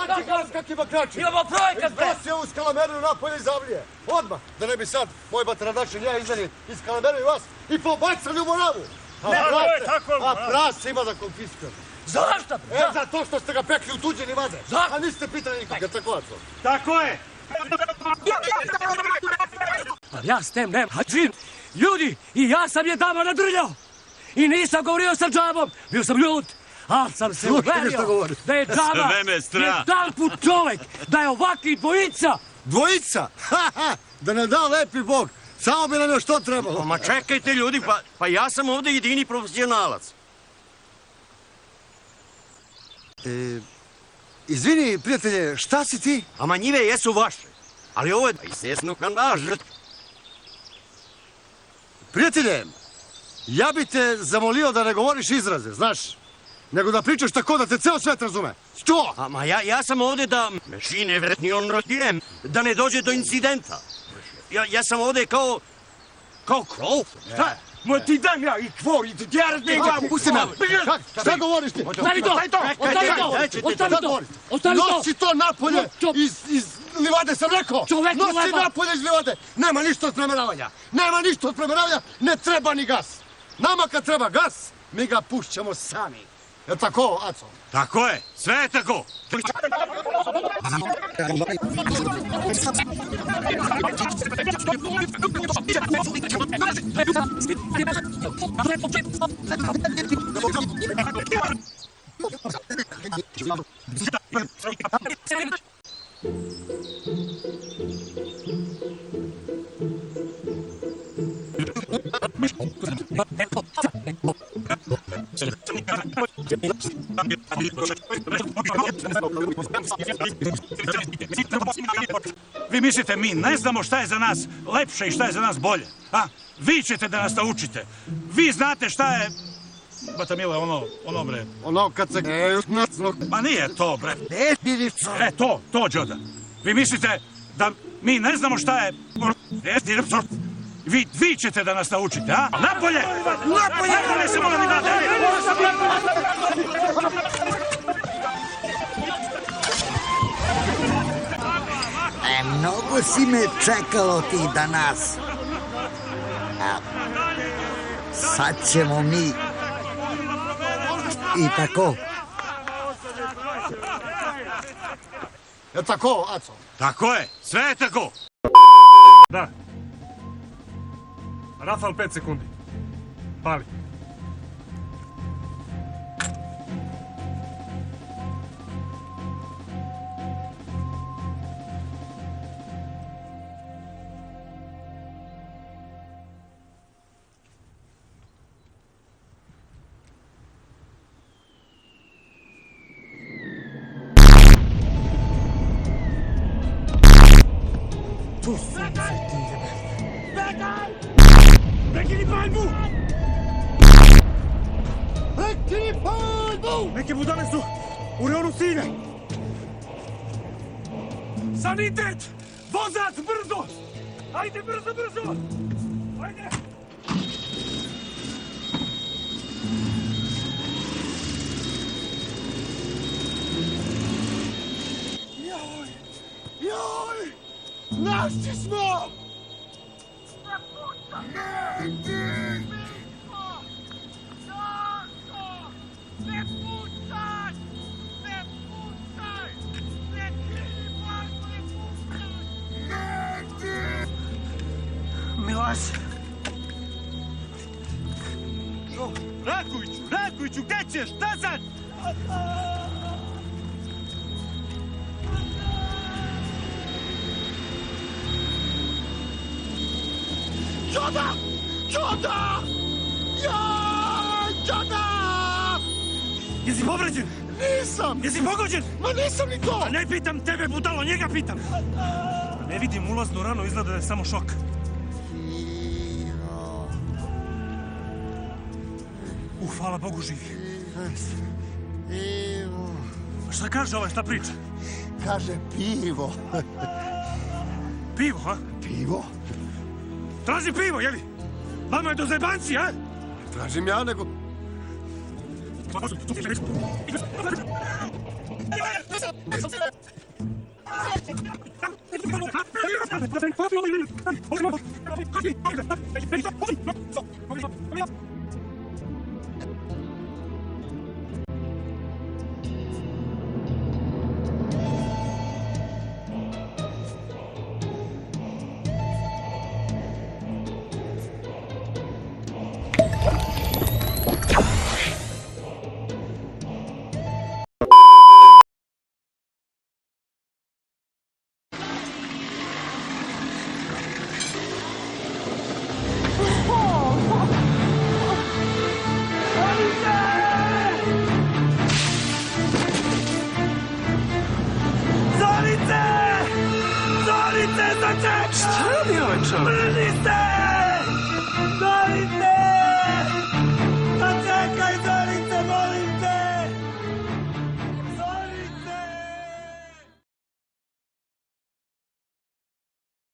Znači glas kakvi bakrači. Imamo projekat, bre! Nosi ovu skalameriju napolje iz Avlije. Odmah. Da ne bi sad moj batradačin ja izdali iz skalameriju vas i pobacali u Moravu. A prase ima da konfiskuje. Zašto? Zato što ste ga pekli u tuđeni vade. A niste pitali nikoga, tako je. Tako je. Ali ja s tem nemam hađin. Ljudi, i ja sam je dama nadrljao. I nisam govorio sa džabom. Bio sam ljud. Ali sam se uverio da je džaba jedan put čovek. Da je ovakvi dvojica. Dvojica? Da ne da lepi Bog. Samo bi nam još to trebalo. Ma čekajte ljudi, pa ja sam ovde jedini profesionalac. Izvini, prijatelje, šta si ti? Ama njive jesu vaše, ali ovo je isesno kandažet. Prijatelje, ja bi te zamolio da ne govoriš izraze, znaš, nego da pričaš tako da te ceo svet razume. Što? Ma ja sam ovde da mešine vretni on rodirem, da ne dođe do incidenta. Ja sam ovde kao krov. Šta? Ma ti dam ja i tvoj, i ti ja razbijem glavu. Pusti me. Šta govoriš ti? Ostavi to! Ostavi to! Ostavi to! Ostavi to! Nosi to napolje iz livade, sam rekao! Nosi napolje iz livade! Nema ništa od premeravanja! Nema ništa od premeravanja! Ne treba ni gas! Nama kad treba gas, mi ga pušćamo sami. Je tako, Aco? Tako je, sve je tako. Vi mislite mi ne znamo šta je za nas lepše i šta je za nas bolje, a? Vi ćete da nas naučite. Vi znate šta je... Batamile, ono bre... Ono kad se... Ma nije to bre. To, Đoda. Vi mislite da mi ne znamo šta je... Vi ćete da nas naučite, a? Napolje! Napolje se mora mi dati! Mnogo si me čekalo ti danas. Sad ćemo mi i tako. Je tako, Aco? Tako je, sve je tako. Da. Rafal 5 sekundi. Pali. Tu sam se ti Prekini paljbu! Prekini paljbu! Neke budale su u reonu cilja. Sanitet! Vozac, brzo! Ajde, brzo! Ajde! Joj! Naši smo! Milaš! Rakoviću, gde ćeš? Nazad! Đoda! Đoda! Jesi povređen? Nisam! Jesi pogođen? Ma nisam ni to! A ne pitam tebe, budalo, njega pitam! Ne vidim ulaznu ranu, izgleda da je samo šok. Hvala Bogu živi. Pivo. Šta kaže ovaj, šta priča? Kaže pivo. Pivo, a? Pivo? Traži pivo, jeli? Vama je do zebanci, a? tražim ja, nego... Zolice! Zolice, zaczekaj! Šta je ovaj čovjek? Brnite!